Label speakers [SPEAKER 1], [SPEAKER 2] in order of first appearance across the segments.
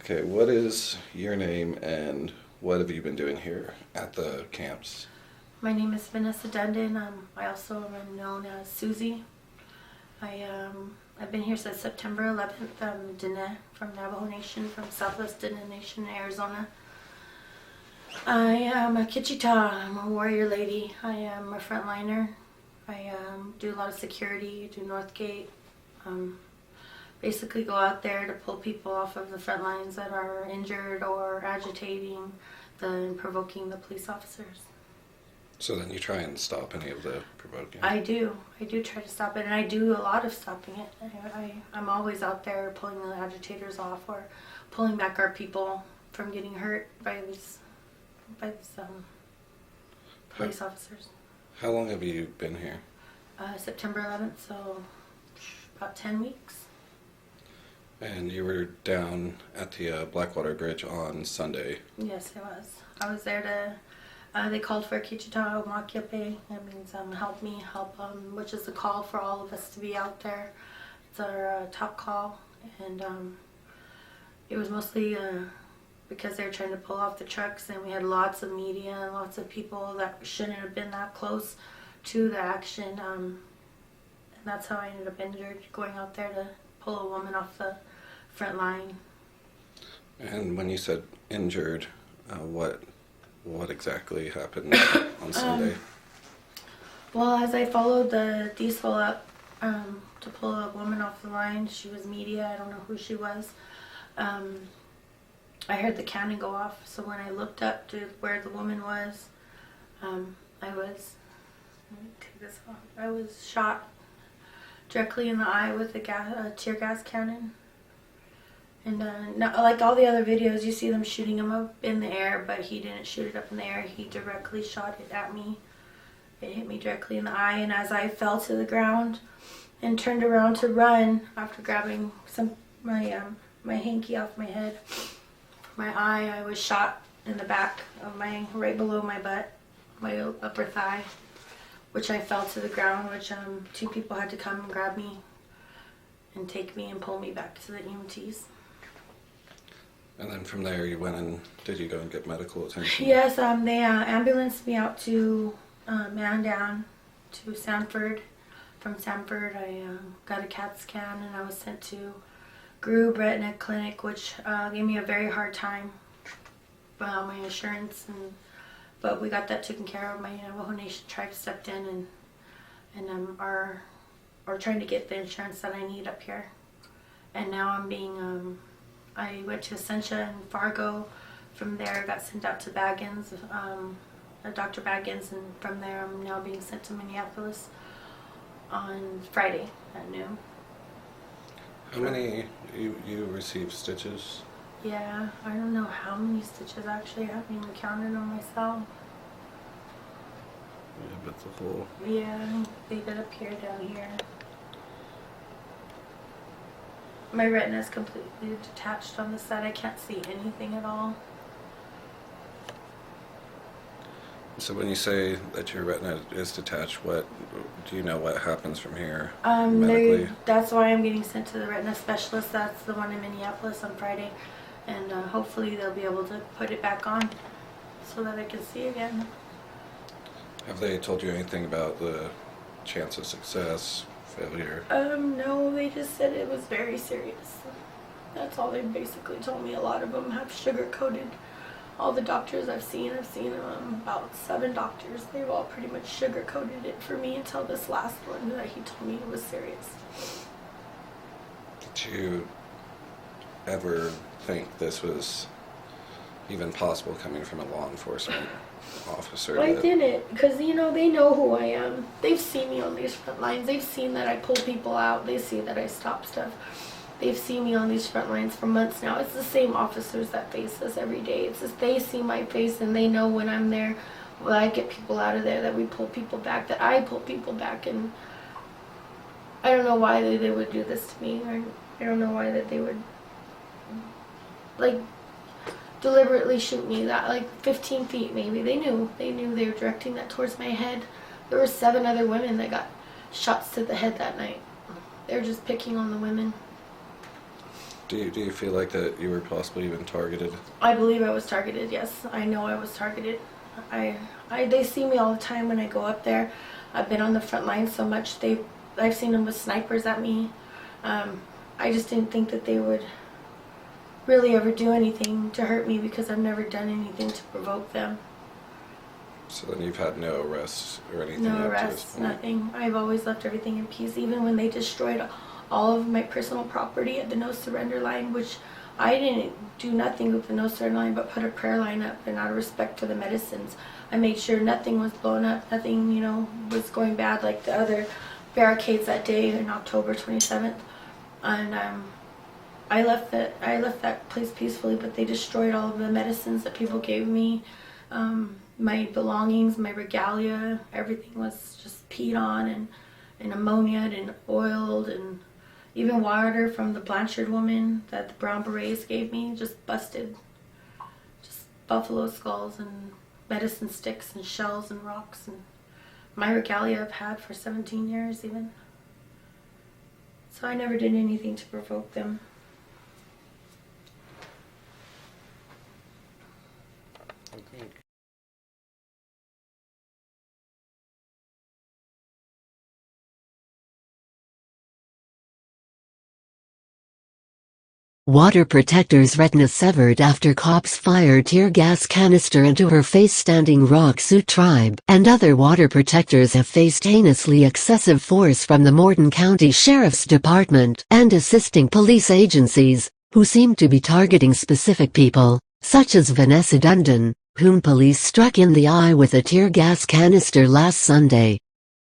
[SPEAKER 1] Okay, what is your name and what have you been doing here at the camps?
[SPEAKER 2] My name is Vanessa Dundon. I also am known as Susie. I've been here since September 11th. I'm Dene from Navajo Nation, from Southwest Dene Nation, Arizona. I am a Kichita. I'm a warrior lady. I am a frontliner. I do a lot of security, do Northgate. Basically go out there to pull people off of the front lines that are injured or agitating and provoking the police officers.
[SPEAKER 1] So then you try and stop any of the provoking?
[SPEAKER 2] I do try to stop it, and I do a lot of stopping it. I'm always out there pulling the agitators off or pulling back our people from getting hurt by these police officers.
[SPEAKER 1] How long have you been here?
[SPEAKER 2] September 11th, so about 10 weeks.
[SPEAKER 1] And you were down at the Blackwater Bridge on Sunday.
[SPEAKER 2] Yes, I was. I was there to, they called for Kichita Makiape. That means help me, which is the call for all of us to be out there. It's our top call. And it was mostly because they were trying to pull off the trucks, and we had lots of media and lots of people that shouldn't have been that close to the action. And that's how I ended up injured, going out there to pull a woman off the front line.
[SPEAKER 1] And when you said injured, what exactly happened on Sunday?
[SPEAKER 2] Well, as I followed the diesel up to pull a woman off the line, she was media. I don't know who she was. I heard the cannon go off, so when I looked up to where the woman was, I was shot directly in the eye with a tear gas cannon. And like all the other videos, you see them shooting him up in the air, but he didn't shoot it up in the air. He directly shot it at me. It hit me directly in the eye, and as I fell to the ground and turned around to run after grabbing my hanky off my head, my eye, I was shot in the back of right below my butt, my upper thigh, which I fell to the ground, which 2 people had to come and grab me and take me and pull me back to the EMTs.
[SPEAKER 1] And then from there you went and, did you go and get medical attention?
[SPEAKER 2] Yes, they ambulanced me out to Mandan, to Sanford. From Sanford I got a CAT scan, and I was sent to Retina clinic, which gave me a very hard time. My insurance, but we got that taken care of. My Navajo Nation tribe stepped in and are trying to get the insurance that I need up here. And now I'm being, I went to Essentia in Fargo. From there I got sent out to Baggins, Dr. Baggins, and from there I'm now being sent to Minneapolis on Friday at noon.
[SPEAKER 1] How many, you received stitches?
[SPEAKER 2] Yeah, I don't know how many stitches actually. I haven't even counted them myself.
[SPEAKER 1] Yeah, but the whole...
[SPEAKER 2] Yeah, they did appear down here. My retina is completely detached on the side. I can't see anything at all.
[SPEAKER 1] So when you say that your retina is detached, do you know what happens from here
[SPEAKER 2] medically? That's why I'm getting sent to the retina specialist. That's the one in Minneapolis on Friday. And hopefully they'll be able to put it back on so that I can see again.
[SPEAKER 1] Have they told you anything about the chance of success, failure?
[SPEAKER 2] No, they just said it was very serious. That's all they basically told me. A lot of them have sugar-coated. All the doctors I've seen about 7 doctors. They've all pretty much sugar-coated it for me until this last one that he told me it was serious.
[SPEAKER 1] Did you ever think this was even possible coming from a law enforcement officer?
[SPEAKER 2] I didn't, because they know who I am. They've seen me on these front lines. They've seen that I pull people out. They see that I stop stuff. They've seen me on these front lines for months now. It's the same officers that face us every day. It's just they see my face and they know when I'm there, when I get people out of there, that we pull people back, that I pull people back. And I don't know why they would do this to me. I don't know why that they would deliberately shoot me that 15 feet maybe. They knew they were directing that towards my head. There were 7 other women that got shots to the head that night. They were just picking on the women.
[SPEAKER 1] Do you feel like that you were possibly even targeted?
[SPEAKER 2] I believe I was targeted, yes. I know I was targeted. They see me all the time when I go up there. I've been on the front line so much. I've seen them with snipers at me. I just didn't think that they would really ever do anything to hurt me because I've never done anything to provoke them.
[SPEAKER 1] So then you've had no arrests or anything?
[SPEAKER 2] No arrests, nothing. I've always left everything in peace, even when they destroyed all of my personal property at the no surrender line, which I didn't do nothing with the no surrender line but put a prayer line up, and out of respect for the medicines, I made sure nothing was blown up, nothing, you know, was going bad like the other barricades that day on October 27th. And I left that place peacefully, but they destroyed all of the medicines that people gave me. My belongings, my regalia, everything was just peed on and ammoniaed and oiled, and even water from the Blanchard woman that the Brown Berets gave me just busted. Just buffalo skulls and medicine sticks and shells and rocks, and my regalia I've had for 17 years even. So I never did anything to provoke them.
[SPEAKER 1] Okay.
[SPEAKER 3] Water protector's retina severed after cops fired tear gas canister into her face. Standing Rock Sioux tribe and other water protectors have faced heinously excessive force from the Morton County Sheriff's Department and assisting police agencies, who seem to be targeting specific people, such as Vanessa Dundon, whom police struck in the eye with a tear gas canister last Sunday.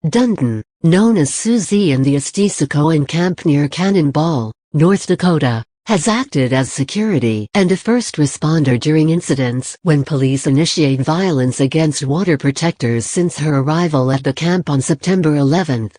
[SPEAKER 3] Dundon, known as Susie in the Estisacoan camp near Cannonball, North Dakota, has acted as security and a first responder during incidents when police initiate violence against water protectors since her arrival at the camp on September 11.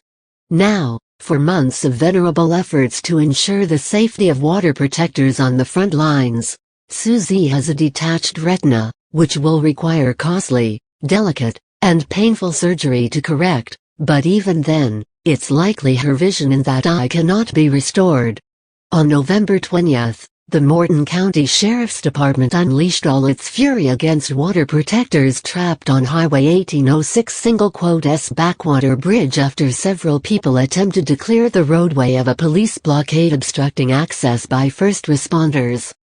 [SPEAKER 3] Now, for months of venerable efforts to ensure the safety of water protectors on the front lines, Susie has a detached retina, which will require costly, delicate, and painful surgery to correct, but even then, it's likely her vision in that eye cannot be restored. On November 20, the Morton County Sheriff's Department unleashed all its fury against water protectors trapped on Highway 1806 backwater bridge after several people attempted to clear the roadway of a police blockade obstructing access by first responders.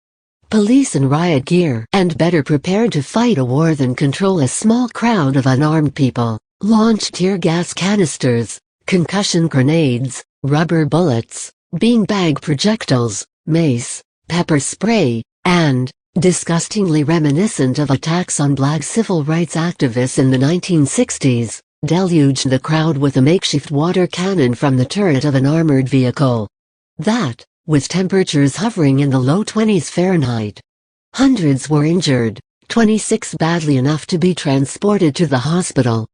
[SPEAKER 3] Police in riot gear and better prepared to fight a war than control a small crowd of unarmed people, launched tear gas canisters, concussion grenades, rubber bullets, beanbag projectiles, mace, pepper spray, and, disgustingly reminiscent of attacks on black civil rights activists in the 1960s, deluged the crowd with a makeshift water cannon from the turret of an armored vehicle. That, with temperatures hovering in the low 20s Fahrenheit. Hundreds were injured, 26 badly enough to be transported to the hospital.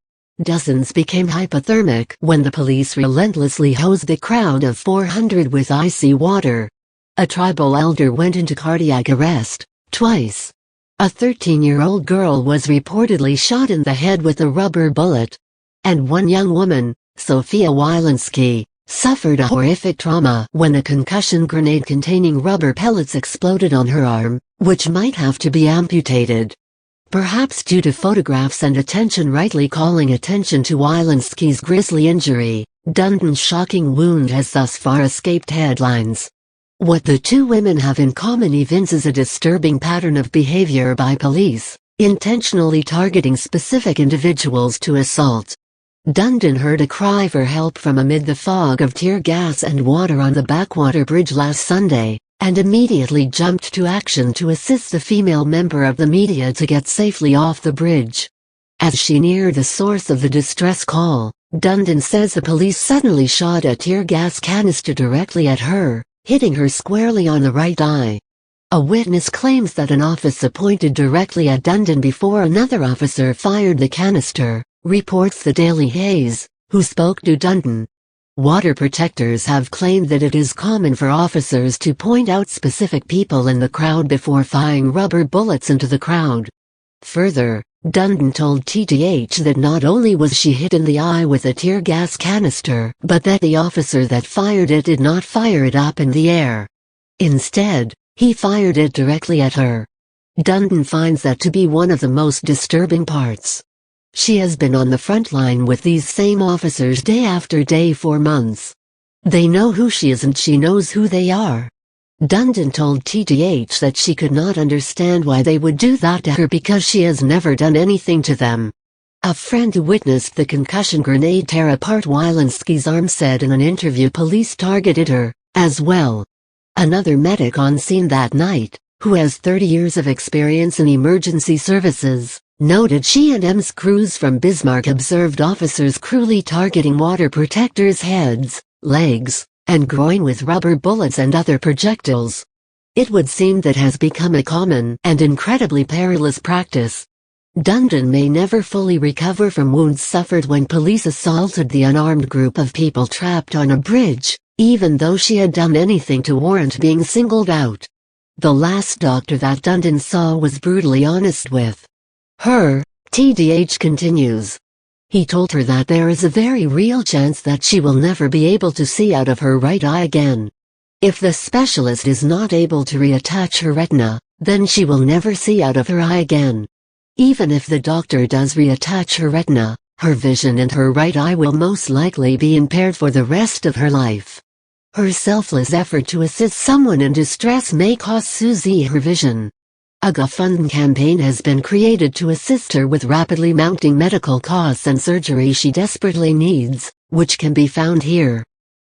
[SPEAKER 3] Dozens became hypothermic when the police relentlessly hosed the crowd of 400 with icy water. A tribal elder went into cardiac arrest, twice. A 13-year-old girl was reportedly shot in the head with a rubber bullet. And one young woman, Sophia Wilinski, suffered a horrific trauma when a concussion grenade containing rubber pellets exploded on her arm, which might have to be amputated. Perhaps due to photographs and attention rightly calling attention to Wilinski's grisly injury, Dundon's shocking wound has thus far escaped headlines. What the two women have in common evinces a disturbing pattern of behavior by police, intentionally targeting specific individuals to assault. Dundon heard a cry for help from amid the fog of tear gas and water on the backwater bridge last Sunday, and immediately jumped to action to assist the female member of the media to get safely off the bridge. As she neared the source of the distress call, Dundon says the police suddenly shot a tear gas canister directly at her, hitting her squarely on the right eye. A witness claims that an officer pointed directly at Dundon before another officer fired the canister, reports the Daily Haze, who spoke to Dundon. Water protectors have claimed that it is common for officers to point out specific people in the crowd before firing rubber bullets into the crowd. Further, Dundon told TTH that not only was she hit in the eye with a tear gas canister, but that the officer that fired it did not fire it up in the air. Instead, he fired it directly at her. Dundon finds that to be one of the most disturbing parts. She has been on the front line with these same officers day after day for months. They know who she is and she knows who they are. Dundon told TTH that she could not understand why they would do that to her because she has never done anything to them. A friend who witnessed the concussion grenade tear apart Wilinski's arm said in an interview police targeted her, as well. Another medic on scene that night, who has 30 years of experience in emergency services, noted she and EMS crews from Bismarck observed officers cruelly targeting water protectors' heads, legs, and groin with rubber bullets and other projectiles. It would seem that has become a common and incredibly perilous practice. Dundon may never fully recover from wounds suffered when police assaulted the unarmed group of people trapped on a bridge, even though she had done anything to warrant being singled out. The last doctor that Dundon saw was brutally honest with her, TDH continues. He told her that there is a very real chance that she will never be able to see out of her right eye again. If the specialist is not able to reattach her retina, then she will never see out of her eye again. Even if the doctor does reattach her retina, her vision in her right eye will most likely be impaired for the rest of her life. Her selfless effort to assist someone in distress may cost Susie her vision. A GoFundMe campaign has been created to assist her with rapidly mounting medical costs and surgery she desperately needs, which can be found here.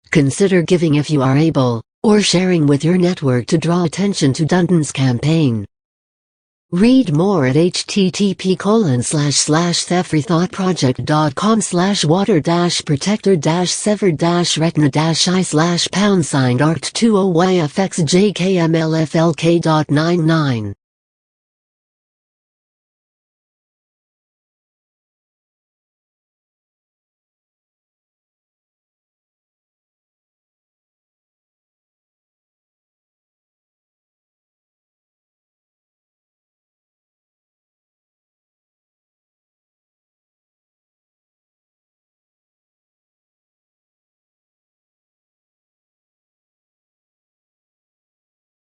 [SPEAKER 3] Consider giving if you are able, or sharing with your network to draw attention to Dundon's campaign. Read more at http://water-protector-severed-eye/pound-art20YFXJKMLFLK.99